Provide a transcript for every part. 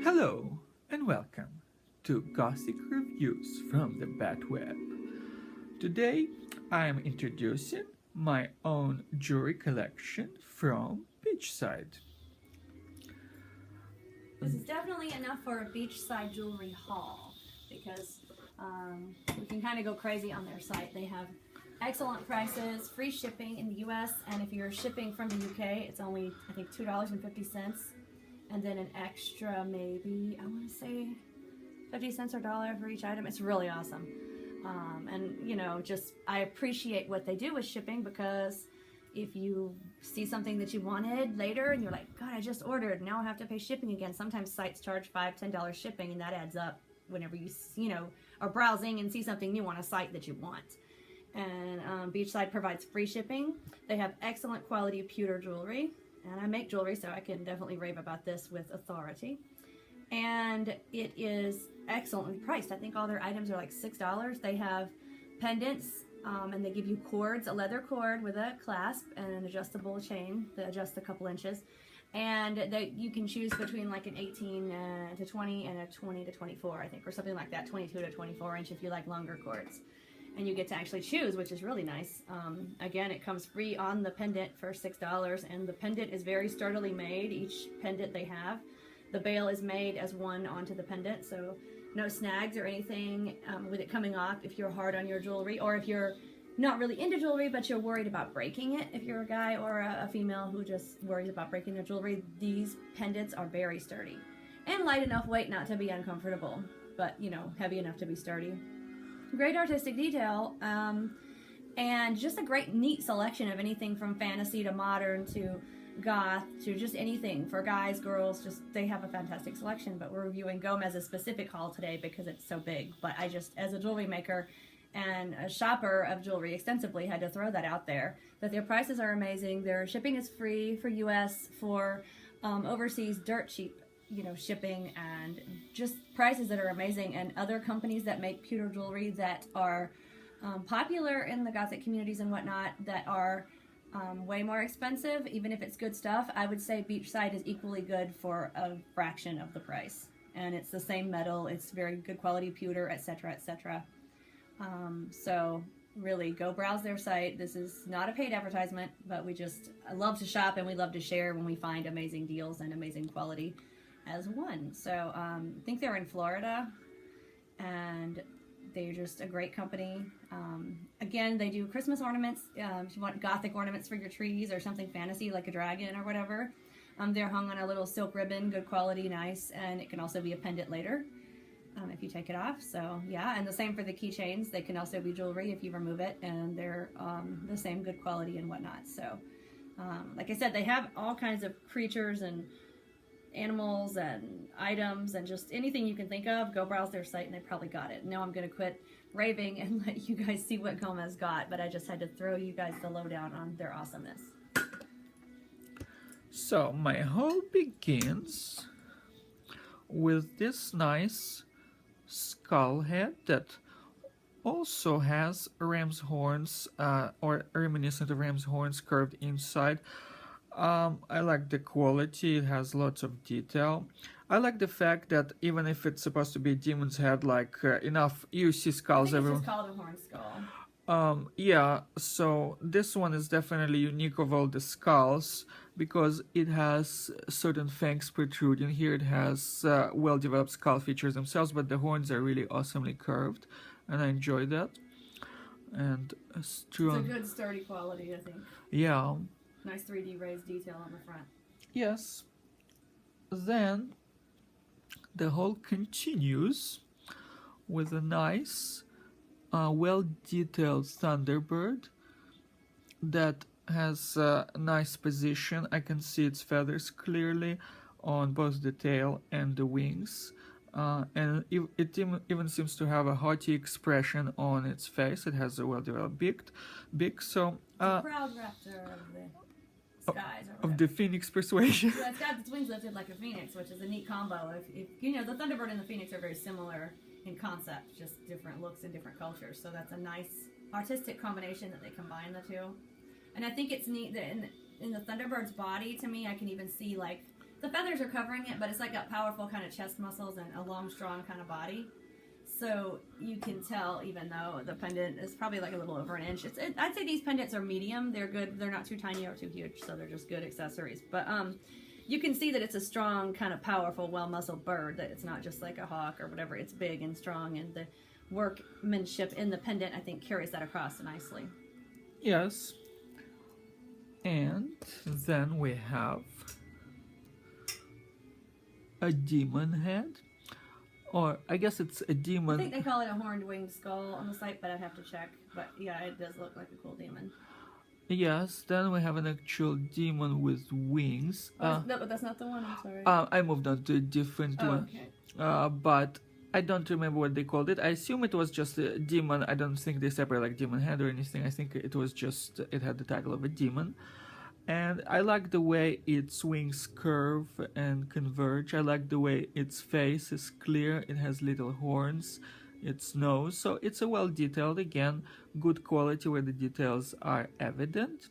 Hello and welcome to Gothic Reviews from the Bat Web. Today I am introducing my own jewelry collection from Beachside. This is definitely enough for a beachside jewelry haul because we can kind of go crazy on their site. They have excellent prices, free shipping in the US, and if you're shipping from the UK, it's only, I think, $2.50, and then an extra maybe, I want to say 50 cents or $1 for each item. It's really awesome. And, you know, just I appreciate what they do with shipping because if you see something that you wanted later and you're like, God, I just ordered, now I have to pay shipping again. Sometimes sites charge $5–10 shipping, and that adds up whenever you are browsing and see something new on a site that you want. And Beachside provides free shipping. They have excellent quality pewter jewelry, and I make jewelry, so I can definitely rave about this with authority. And it is excellently priced. I think all their items are like $6. They have pendants, and they give you cords, a leather cord with a clasp and an adjustable chain that adjusts a couple inches. And you can choose between like an 18 to 20 and a 20 to 24, I think, or something like that, 22 to 24 inch if you like longer cords. And you get to actually choose, which is really nice. Again, it comes free on the pendant for $6, and the pendant is very sturdily made. Each pendant they have, the bail is made as one onto the pendant, so no snags or anything with it coming off if you're hard on your jewelry, or if you're not really into jewelry but you're worried about breaking it. If you're a guy or a female who just worries about breaking their jewelry, these pendants are very sturdy and light enough weight not to be uncomfortable, but heavy enough to be sturdy. Great artistic detail, and just a great neat selection of anything from fantasy to modern to goth to just anything for guys, girls. Just they have a fantastic selection. But we're reviewing Gomez's specific haul today because it's so big. But I just, as a jewelry maker and a shopper of jewelry extensively, had to throw that out there. That their prices are amazing. Their shipping is free for US, for overseas, dirt cheap shipping, and just prices that are amazing. And other companies that make pewter jewelry that are popular in the Gothic communities and whatnot that are way more expensive, even if it's good stuff, I would say Beachside is equally good for a fraction of the price. And it's the same metal, it's very good quality pewter, etc., etc. So really go browse their site. This is not a paid advertisement, but I love to shop and we love to share when we find amazing deals and amazing quality as one. So I think they're in Florida, and they're just a great company. Again, they do Christmas ornaments. If you want Gothic ornaments for your trees or something fantasy like a dragon or whatever, they're hung on a little silk ribbon, good quality, nice, and it can also be a pendant later if you take it off. So yeah, and the same for the keychains. They can also be jewelry if you remove it, and they're the same good quality and whatnot. So like I said, they have all kinds of creatures and animals and items and just anything you can think of. Go browse their site and they probably got it. Now I'm going to quit raving and let you guys see what Gomez got, but I just had to throw you guys the lowdown on their awesomeness. So my haul begins with this nice skull head that also has ram's horns or reminiscent of ram's horns carved inside. I like the quality. It has lots of detail. I like the fact that even if it's supposed to be a demon's head, like enough, you see skulls everywhere. It's just called a horn skull. Yeah, so this one is definitely unique of all the skulls because it has certain fangs protruding. Here it has well-developed skull features themselves, but the horns are really awesomely curved, and I enjoy that. And it's a good sturdy quality, I think. Yeah. Nice 3D raised detail on the front. Yes. Then the haul continues with a nice, well-detailed thunderbird that has a nice position. I can see its feathers clearly on both the tail and the wings. And it even seems to have a haughty expression on its face. It has a well-developed beak. So it's a proud raptor of the skies, of the phoenix persuasion. So it's got its wings lifted like a phoenix, which is a neat combo. If the thunderbird and the phoenix are very similar in concept, just different looks and different cultures. So that's a nice artistic combination that they combine the two. And I think it's neat that in the thunderbird's body, to me, I can even see like the feathers are covering it, but it's like got powerful kind of chest muscles and a long, strong kind of body. So you can tell, even though the pendant is probably like a little over an inch. I'd say these pendants are medium. They're good. They're not too tiny or too huge, so they're just good accessories. But you can see that it's a strong, kind of powerful, well-muscled bird. That it's not just like a hawk or whatever. It's big and strong, and the workmanship in the pendant, I think, carries that across nicely. Yes. And then we have a demon head. Or I guess it's a demon. I think they call it a horned winged skull on the site, but I'd have to check. But yeah, it does look like a cool demon. Yes, then we have an actual demon with wings. No, but that's not the one, I'm sorry. I moved on to a different one. Okay. But I don't remember what they called it. I assume it was just a demon. I don't think they separate like demon head or anything. I think it was just, it had the title of a demon. And I like the way its wings curve and converge. I like the way its face is clear. It has little horns, its nose. So it's a well detailed, again, good quality where the details are evident.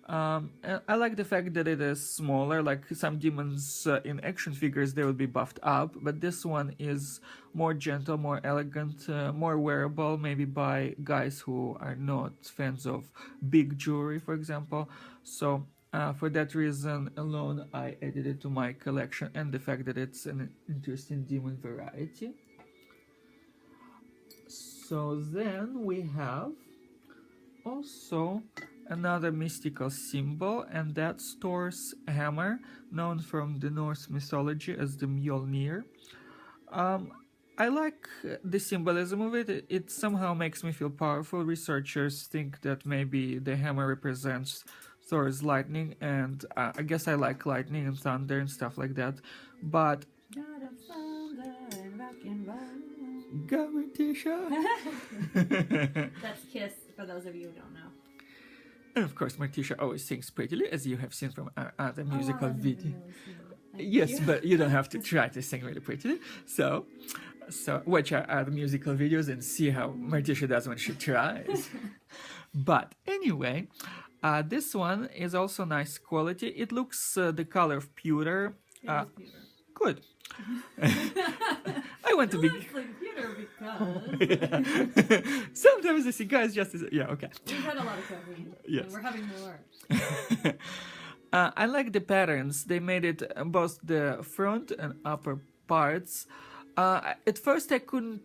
And I like the fact that it is smaller. Like some demons in action figures, they would be buffed up, but this one is more gentle, more elegant, more wearable, maybe by guys who are not fans of big jewelry, for example. So for that reason alone, I added it to my collection, and the fact that it's an interesting demon variety. So then we have also another mystical symbol, and that's Thor's hammer, known from the Norse mythology as the Mjolnir. I like the symbolism of it. It somehow makes me feel powerful. Researchers think that maybe the hammer represents Thor's lightning, and I guess I like lightning and thunder and stuff like that. But God of thunder and rock and roll. Go, Martisha! That's Kiss, for those of you who don't know. And of course, Martisha always sings prettily, as you have seen from our other musical videos. Really Yes, but you don't have to try to sing really prettily. So watch our other musical videos and see how Martisha does when she tries. But anyway, this one is also nice quality. It looks the color of pewter. Good. I want to be. Looks like pewter because Yeah. Sometimes the cigar is just yeah. Okay. we've had a lot of caffeine. Yes. And we're having more. I like the patterns. They made it both the front and upper parts. At first I couldn't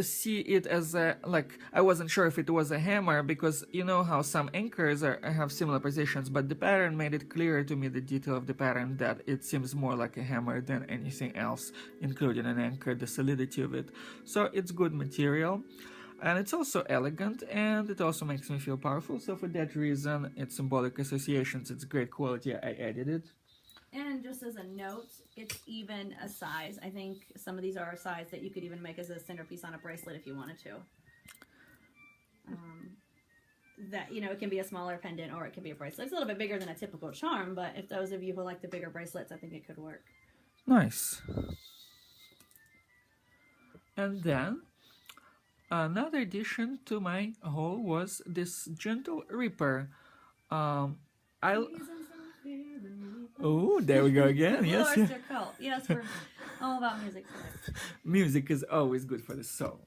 see it as a, like, I wasn't sure if it was a hammer, because you know how some anchors have similar positions, but the pattern made it clearer to me, the detail of the pattern, that it seems more like a hammer than anything else, including an anchor, the solidity of it. So it's good material. And it's also elegant, and it also makes me feel powerful. So for that reason, it's symbolic associations. It's great quality. I added it. And just as a note, it's even a size. I think some of these are a size that you could even make as a centerpiece on a bracelet if you wanted to. That, you know, it can be a smaller pendant or it can be a bracelet. It's a little bit bigger than a typical charm, but if those of you who like the bigger bracelets, I think it could work. Nice. And then another addition to my haul was this gentle Reaper. Oh, there we go again. Yes. Oyster Cult. Yes, we're all about music today. Music is always good for the soul.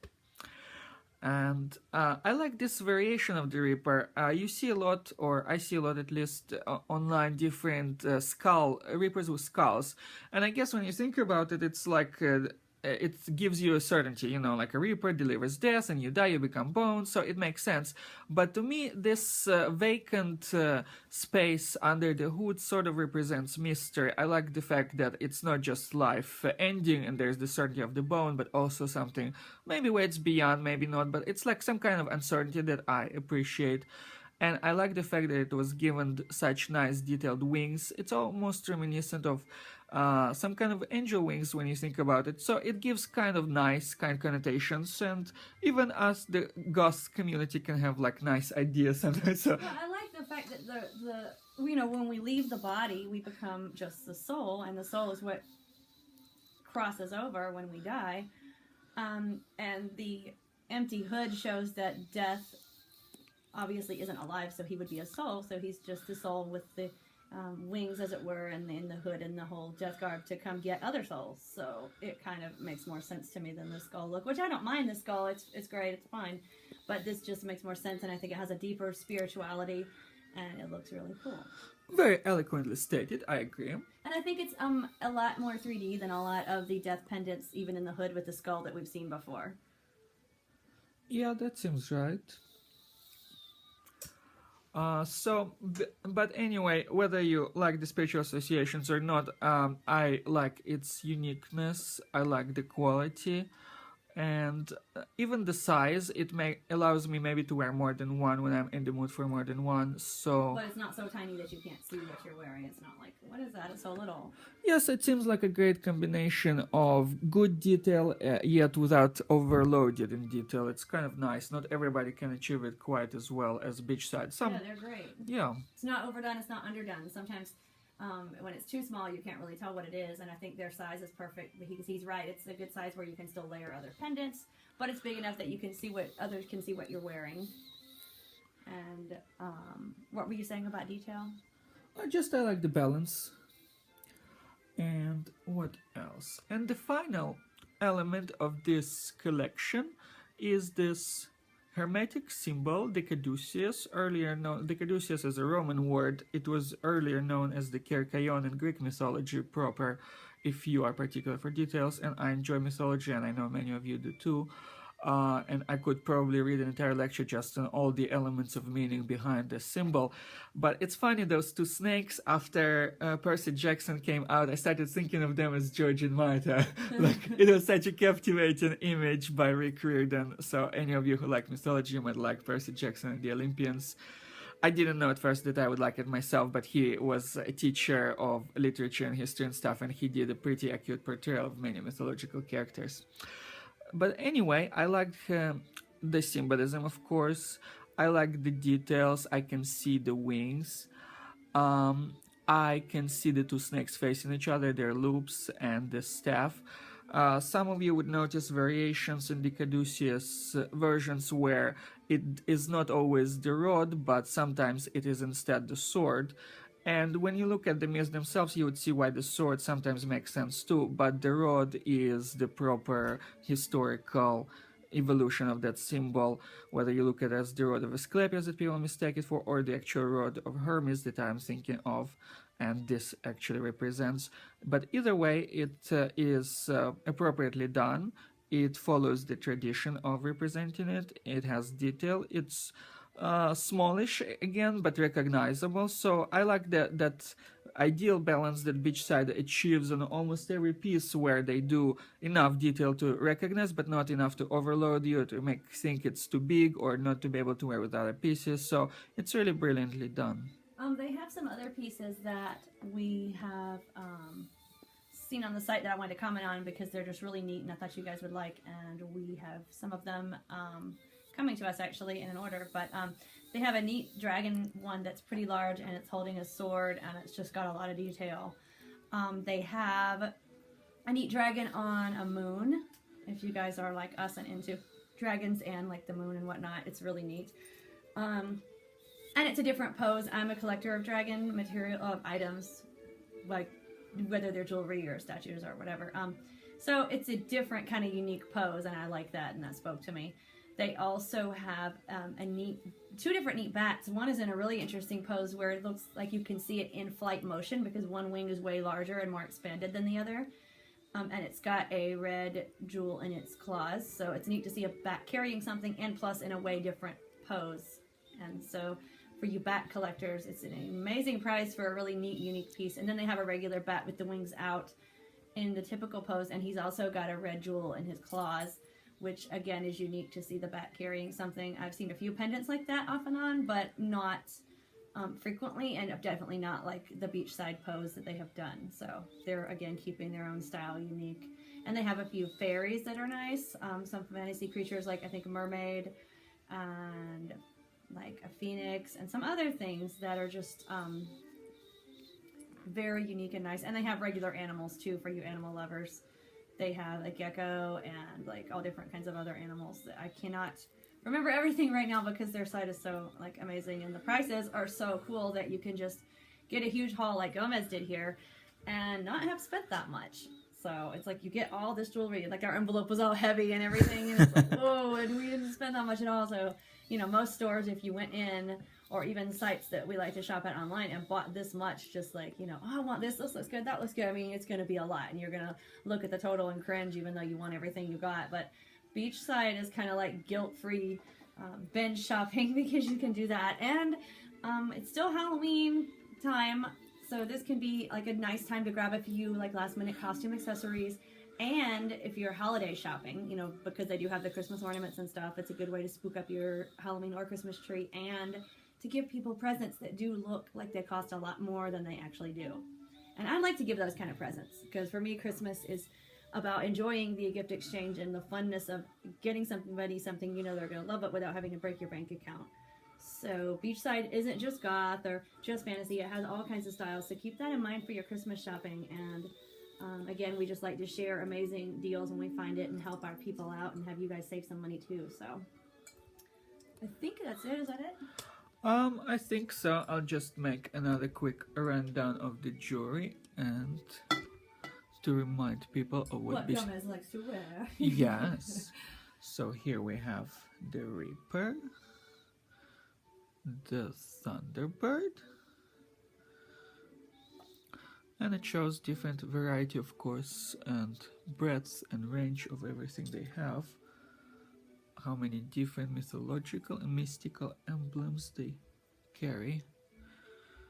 And I like this variation of the Reaper. You see a lot, or I see a lot at least online, different Reapers with skulls. And I guess when you think about it, it's like it gives you a certainty, you know, like a Reaper delivers death and you die, you become bones, so it makes sense. But to me, this vacant space under the hood sort of represents mystery. I like the fact that it's not just life ending and there's the certainty of the bone, but also something maybe where it's beyond, maybe not, but it's like some kind of uncertainty that I appreciate. And I like the fact that it was given such nice detailed wings. It's almost reminiscent of some kind of angel wings when you think about it. So it gives kind of nice connotations, and even us, the Goth community, can have like nice ideas sometimes. So yeah, I like the fact that the you know, when we leave the body, we become just the soul, and the soul is what crosses over when we die. And the empty hood shows that death obviously isn't alive, so he would be a soul. So he's just the soul with the wings, as it were, and in the hood and the whole death garb to come get other souls. So it kind of makes more sense to me than the skull look, which I don't mind the skull. It's great, it's fine, but this just makes more sense, and I think it has a deeper spirituality, and it looks really cool. Very eloquently stated, I agree. And I think it's a lot more 3D than a lot of the death pendants, even in the hood with the skull that we've seen before. Yeah, that seems right. But anyway, whether you like the spiritual associations or not, I like its uniqueness, I like the quality, and even the size. It allows me maybe to wear more than one when I'm in the mood for more than one. So, but it's not so tiny that you can't see what you're wearing. It's not like, what is that? It's so little. Yes, it seems like a great combination of good detail, yet without overloaded in detail. It's kind of nice. Not everybody can achieve it quite as well as beachside. Yeah, they're great. Yeah. It's not overdone, it's not underdone. Sometimes when it's too small, you can't really tell what it is, and I think their size is perfect. He's right. It's a good size where you can still layer other pendants, but it's big enough that you can see what others can see what you're wearing. And what were you saying about detail? I like the balance. And what else? And the final element of this collection is this hermetic symbol, the caduceus, earlier known, the caduceus is a Roman word. It was earlier known as the kerkaion in Greek mythology proper, if you are particular for details, and I enjoy mythology, and I know many of you do too. And I could probably read an entire lecture just on all the elements of meaning behind the symbol. But it's funny, those two snakes, after Percy Jackson came out, I started thinking of them as George and Martha. Like, it was such a captivating image by Rick Riordan. So any of you who like mythology, you might like Percy Jackson and the Olympians. I didn't know at first that I would like it myself, but he was a teacher of literature and history and stuff, and he did a pretty accurate portrayal of many mythological characters. But anyway, I like the symbolism, of course. I like the details. I can see the wings. I can see the two snakes facing each other, their loops and the staff. Some of you would notice variations in the caduceus versions where it is not always the rod, but sometimes it is instead the sword. And when you look at the myths themselves, you would see why the sword sometimes makes sense too, but the rod is the proper historical evolution of that symbol, whether you look at it as the rod of Asclepius that people mistake it for, or the actual rod of Hermes that I'm thinking of, and this actually represents. But either way, it is appropriately done. It follows the tradition of representing it. It has detail. It's smallish again, but recognizable. So I like that ideal balance that Beachside achieves on almost every piece, where they do enough detail to recognize, but not enough to overload you, to make think it's too big or not to be able to wear with other pieces. So it's really brilliantly done. They have some other pieces that we have seen on the site that I wanted to comment on because they're just really neat and I thought you guys would like, and we have some of them coming to us actually in an order, but they have a neat dragon one that's pretty large and it's holding a sword and it's just got a lot of detail. They have a neat dragon on a moon, if you guys are like us and into dragons and like the moon and whatnot. It's really neat. And it's a different pose. I'm a collector of dragon material items, like whether they're jewelry or statues or whatever. So it's a different kind of unique pose, and I like that, and that spoke to me. They also have two different neat bats. One is in a really interesting pose where it looks like you can see it in flight motion because one wing is way larger and more expanded than the other. And it's got a red jewel in its claws, so it's neat to see a bat carrying something and plus in a way different pose. And so for you bat collectors, it's an amazing price for a really neat, unique piece. And then they have a regular bat with the wings out in the typical pose, and he's also got a red jewel in his claws, which again is unique to see the bat carrying something. I've seen a few pendants like that off and on, but not frequently, and definitely not like the beachside pose that they have done. So they're again keeping their own style unique. And they have a few fairies that are nice, some fantasy creatures like I think a mermaid and like a phoenix and some other things that are just very unique and nice. And they have regular animals too for you animal lovers. They have a gecko and like all different kinds of other animals that I cannot remember everything right now because their site is so like amazing and the prices are so cool that you can just get a huge haul like Gomez did here and not have spent that much. So it's like you get all this jewelry, like our envelope was all heavy and everything, and it's like, whoa, and we didn't spend that much at all. So, you know, most stores, if you went in, or even sites that we like to shop at online and bought this much, just like, you know, oh, I want this looks good, that looks good. I mean, it's going to be a lot, and you're going to look at the total and cringe even though you want everything you got. But beachside is kind of like guilt-free binge shopping because you can do that. And it's still Halloween time. So this can be like a nice time to grab a few like last minute costume accessories. And if you're holiday shopping, you know, because they do have the Christmas ornaments and stuff, it's a good way to spook up your Halloween or Christmas tree and to give people presents that do look like they cost a lot more than they actually do. And I like to give those kind of presents because for me, Christmas is about enjoying the gift exchange and the funness of getting somebody something you know they're going to love it without having to break your bank account. So beachside isn't just goth or just fantasy. It has all kinds of styles. So keep that in mind for your Christmas shopping. And again, we just like to share amazing deals when we find it and help our people out and have you guys save some money too. So I think that's it. Is that it? I think so. I'll just make another quick rundown of the jewelry and to remind people of what Gomez likes to wear. Yes. So here we have the Reaper, the Thunderbird, and it shows different variety, of course, and breadth and range of everything they have, how many different mythological and mystical emblems they carry.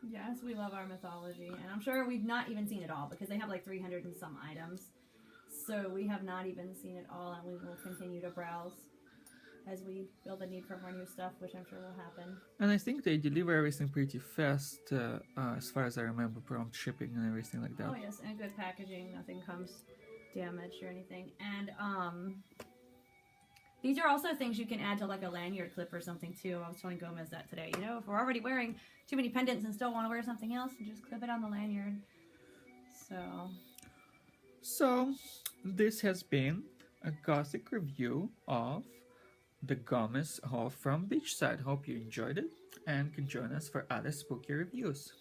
Yes, we love our mythology, and I'm sure we've not even seen it all because they have like 300 and some items, so we have not even seen it all, and we will continue to browse as we feel the need for more new stuff, which I'm sure will happen. And I think they deliver everything pretty fast, as far as I remember, prompt shipping and everything like that. Oh yes, and good packaging, nothing comes damaged or anything. And these are also things you can add to like a lanyard clip or something too. I was telling Gomez that today. You know, if we're already wearing too many pendants and still want to wear something else, just clip it on the lanyard. So this has been a Gothic review of the Gomez haul from Beachside. Hope you enjoyed it and can join us for other spooky reviews.